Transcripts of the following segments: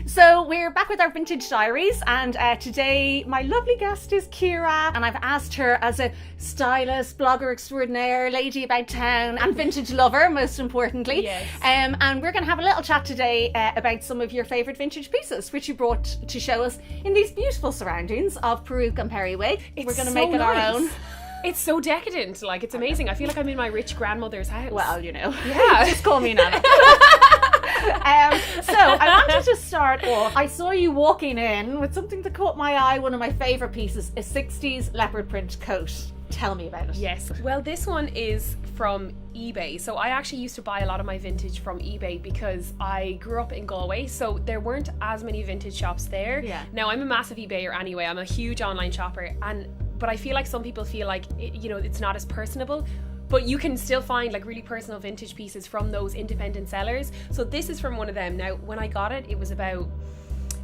So we're back with our vintage diaries, and today my lovely guest is Ciara, and I've asked her as a stylist, blogger extraordinaire, lady about town, and vintage lover, most importantly. Yes. And we're going to have a little chat today about some of your favourite vintage pieces, which you brought to show us in these beautiful surroundings of Peruke and Periwig. We're going to make it our own. It's so decadent, like it's amazing. I feel like I'm in my rich grandmother's house. Well, you know, yeah. Just call me Nana. So I wanted to start off. I saw you walking in with something that caught my eye. One of my favourite pieces, a 60s leopard print coat. Tell me about it. Yes. Well, this one is from eBay. So I actually used to buy a lot of my vintage from eBay because I grew up in Galway, so there weren't as many vintage shops there. Yeah. Now I'm a massive eBayer anyway. I'm a huge online shopper, but I feel like some people feel like it's not as personable. But you can still find like really personal vintage pieces from those independent sellers. So this is from one of them. Now, when I got it, it was about,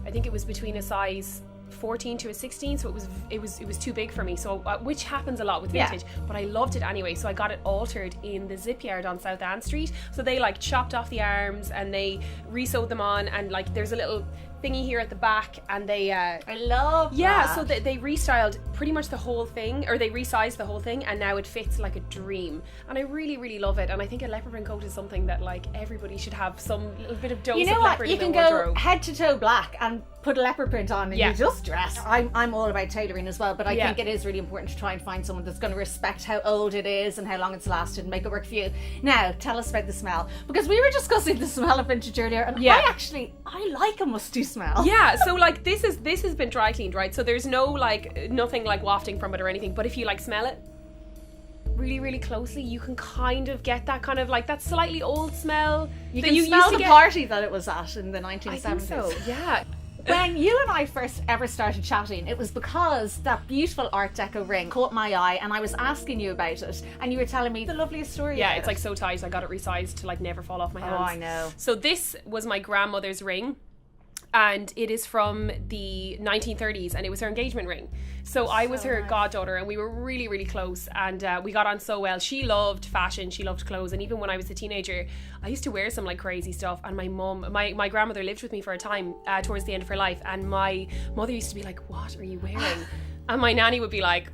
I think it was between a size 14 to a 16, so it was too big for me. So which happens a lot with vintage, but I loved it anyway. So I got it altered in the Zip Yard on South Ann Street. So they like chopped off the arms and they re-sewed them on, and like there's a little thingy here at the back, and they I love that. so they restyled pretty much the whole thing, or they resized the whole thing, and now it fits like a dream, and I really, really love it. And I think a leopard print coat is something that like everybody should have some little bit of dose you know of what, leopard you in can their go wardrobe. head to toe black and put a leopard print on and you just dress. I'm all about tailoring as well, but I think it is really important to try and find someone that's going to respect how old it is and how long it's lasted and make it work for you. Now tell us about the smell, because we were discussing the smell of vintage earlier, and I like a musty smell. So like this has been dry cleaned, right? So there's no like nothing like wafting from it or anything, but if you like smell it really, really closely, you can kind of get that kind of like that slightly old smell. You can smell the party that it was at in the 1970s. I think so, yeah. When you and I first ever started chatting, it was because that beautiful Art Deco ring caught my eye, and I was asking you about it, and you were telling me the loveliest story. Yeah, it's like so tight. I got it resized to like never fall off my hands. Oh, I know. So this was my grandmother's ring, and it is from the 1930s, and it was her engagement ring. So I was her goddaughter, and we were really, really close, and we got on so well. She loved fashion, she loved clothes, and even when I was a teenager, I used to wear some like crazy stuff. And my grandmother lived with me for a time towards the end of her life, and my mother used to be like, "What are you wearing?" And my nanny would be like,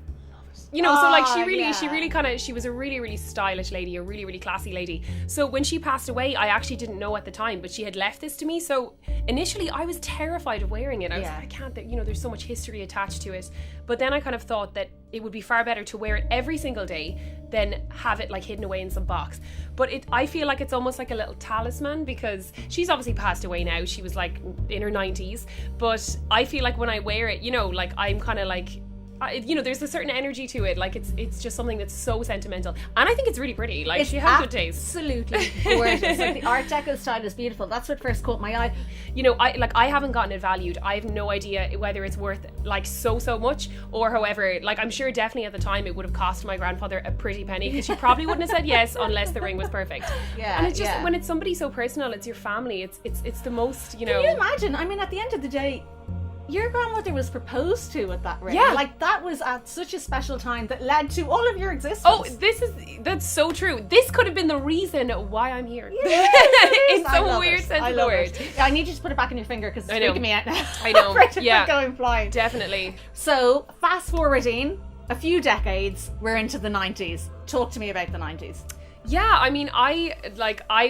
so like she really kind of, she was a really, really stylish lady, a really, really classy lady. So when she passed away, I actually didn't know at the time, but she had left this to me. So initially I was terrified of wearing it. I was like, I can't, there's so much history attached to it. But then I kind of thought that it would be far better to wear it every single day than have it like hidden away in some box. But I feel like it's almost like a little talisman, because she's obviously passed away now. She was like in her 90s. But I feel like when I wear it, like I'm kind of like, there's a certain energy to it. Like it's just something that's so sentimental, and I think it's really pretty. Like she has good taste. Absolutely gorgeous. Like the Art Deco style is beautiful. That's what first caught my eye. I haven't gotten it valued. I have no idea whether it's worth like so much, or however. Like I'm sure definitely at the time it would have cost my grandfather a pretty penny, because she probably wouldn't have said yes unless the ring was perfect. Yeah, and it's just when it's somebody so personal, it's your family. It's the most. Can you imagine? I mean, at the end of the day, your grandmother was proposed to with that ring. Yeah. Like that was at such a special time that led to all of your existence. Oh, that's so true. This could have been the reason why I'm here. Yes, it's a weird sense of the word. I need you to put it back in your finger, because it's freaking me out now. I know. Yeah. Going flying. Definitely. So fast forwarding a few decades, we're into the 90s. Talk to me about the 90s. Yeah, I mean, I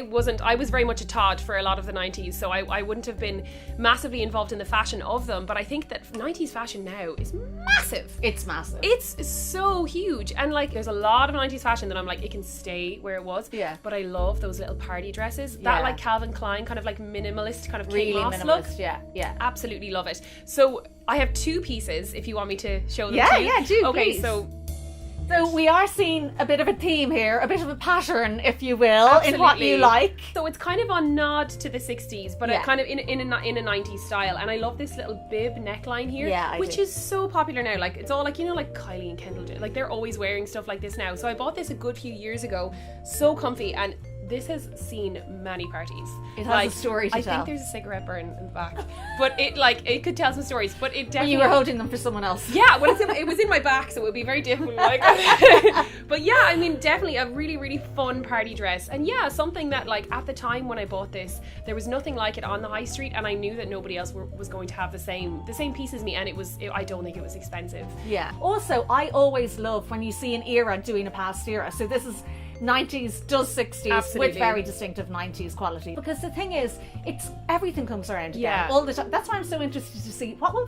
was very much a Todd for a lot of the 90s, so I wouldn't have been massively involved in the fashion of them, but I think that 90s fashion now is massive. It's massive. It's so huge, and like there's a lot of 90s fashion that I'm like, it can stay where it was, but I love those little party dresses, that like Calvin Klein kind of like minimalist kind of really Kate Moss minimalist look. Yeah Absolutely love it. So I have two pieces if you want me to show them to you. Yeah, do, okay, please. So we are seeing a bit of a theme here, a bit of a pattern, if you will, Absolutely. in what you like. So it's kind of a nod to the 60s, but kind of in a 90s style. And I love this little bib neckline here, which is so popular now. Like it's all like, like Kylie and Kendall, like they're always wearing stuff like this now. So I bought this a good few years ago. So comfy, and this has seen many parties. It has a story to tell. I think there's a cigarette burn in the back, but it could tell some stories. But it definitely. You were holding them for someone else. Yeah, well, it was in my back, so it would be very difficult. Like, but yeah, I mean, definitely a really, really fun party dress, and yeah, something that like at the time when I bought this, there was nothing like it on the high street, and I knew that nobody else was going to have the same piece as me, and I don't think it was expensive. Yeah. Also, I always love when you see an era doing a past era. So this is 90s does 60s. Absolutely. With very distinctive 90s quality, because the thing is, it's everything comes around again all the time. That's why I'm so interested to see what will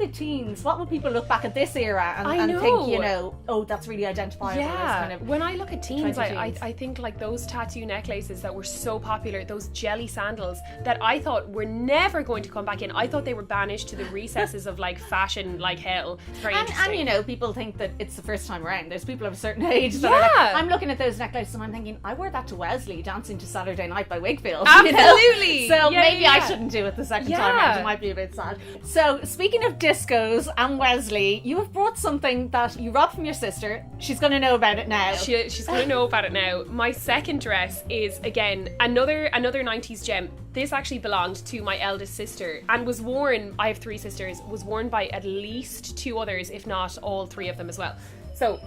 people look back at this era and think, you know, oh, that's really identifiable. Yeah, kind of when I look at teens, I think like those tattoo necklaces that were so popular, those jelly sandals that I thought were never going to come back in. I thought they were banished to the recesses of like fashion like hell. It's very interesting. And you know, people think that it's the first time around. There's people of a certain age that are like, I'm looking at those necklaces and I'm thinking, I wore that to Wesley dancing to Saturday Night by Wakefield. Absolutely. You know? So maybe I shouldn't do it the second time around. It might be a bit sad. So speaking of discos and Wesley, you have brought something that you robbed from your sister. She's going to know about it now. She's going to know about it now. My second dress is, again, another 90s gem. This actually belonged to my eldest sister and was worn, I have 3 sisters, was worn by at least 2 others, if not all 3 of them as well. So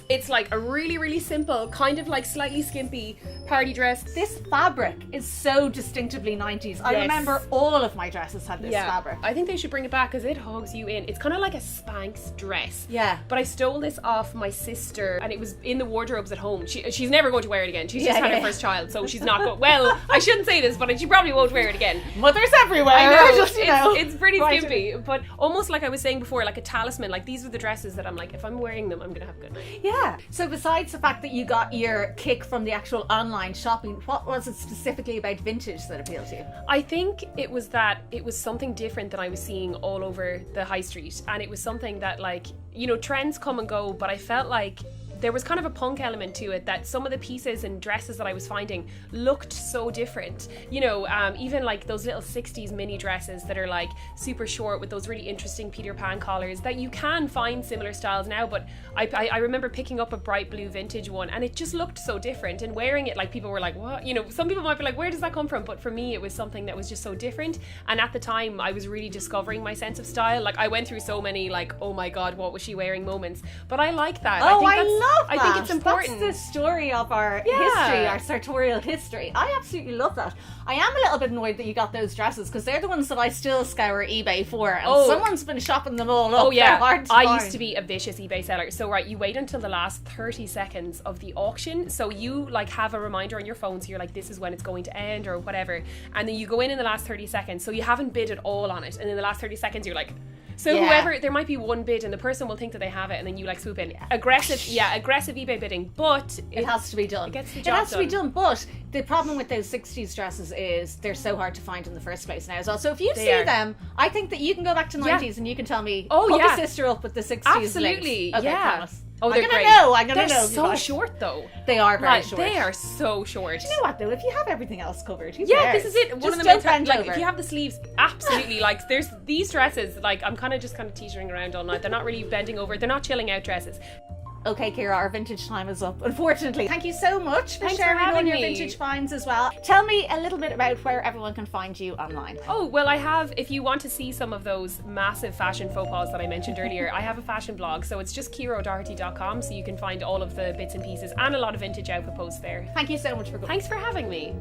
it's like a really, really simple, kind of like slightly skimpy party dress. This fabric is so distinctively 90s. I remember all of my dresses had this fabric. I think they should bring it back because it hugs you in. It's kind of like a Spanx dress. Yeah. But I stole this off my sister and it was in the wardrobes at home. She's never going to wear it again. She's just had her first child, so she's not going. Well, I shouldn't say this, but she probably won't wear it again. Mothers everywhere. I know. Just, you know, it's pretty skimpy, but almost like I was saying before, like a talisman. Like these are the dresses that I'm like, if I'm wearing them, I'm going to have a good night. Yeah. So besides the fact that you got your kick from the actual online shopping, what was it specifically about vintage that appealed to you? I think it was that it was something different than I was seeing all over the high street, and it was something that, like, you know, trends come and go, but I felt like there was kind of a punk element to it, that some of the pieces and dresses that I was finding looked so different. You know, even like those little 60s mini dresses that are like super short with those really interesting Peter Pan collars, that you can find similar styles now, but I remember picking up a bright blue vintage one and it just looked so different, and wearing it, like, people were like, what? You know, some people might be like, where does that come from? But for me, it was something that was just so different, and at the time I was really discovering my sense of style. Like, I went through so many like, oh my god, what was she wearing moments, but I like that. I think it's important. That's the story of our history, our sartorial history. I absolutely love that. I am a little bit annoyed that you got those dresses, because they're the ones that I still scour eBay for, and someone's been shopping them all up. Oh yeah, they're hard to find. I used to be a vicious eBay seller. So right, you wait until the last 30 seconds of the auction, so you like have a reminder on your phone, so you're like, this is when it's going to end or whatever, and then you go in the last 30 seconds, so you haven't bid at all on it, and in the last 30 seconds you're like, so whoever, there might be one bid and the person will think that they have it, and then you like swoop in. Aggressive eBay bidding, but it has to be done. It gets the job done. It has to be done, but the problem with those 60s dresses is they're so hard to find in the first place now as well. So if you see them, I think that you can go back to 90s and you can tell me, hook a sister up with the 60s Absolutely, links. Okay, promise. Oh, they're great. I'm gonna know. They're so short, though. They are very short. They are so short. Do you know what, though? If you have everything else covered, who this cares? is it. One of the main like, if you have the sleeves, absolutely. Like, there's these dresses. Like, I'm kind of teetering around all night. They're not really bending over. They're not chilling out dresses. Okay, Ciara, our vintage time is up, unfortunately. Thank you so much for sharing all your vintage finds as well. Tell me a little bit about where everyone can find you online. Oh, well, I have, if you want to see some of those massive fashion faux pas that I mentioned earlier, I have a fashion blog, so it's just ciaraodoherty.com, so you can find all of the bits and pieces and a lot of vintage outfit posts there. Thank you so much for coming. Thanks for having me.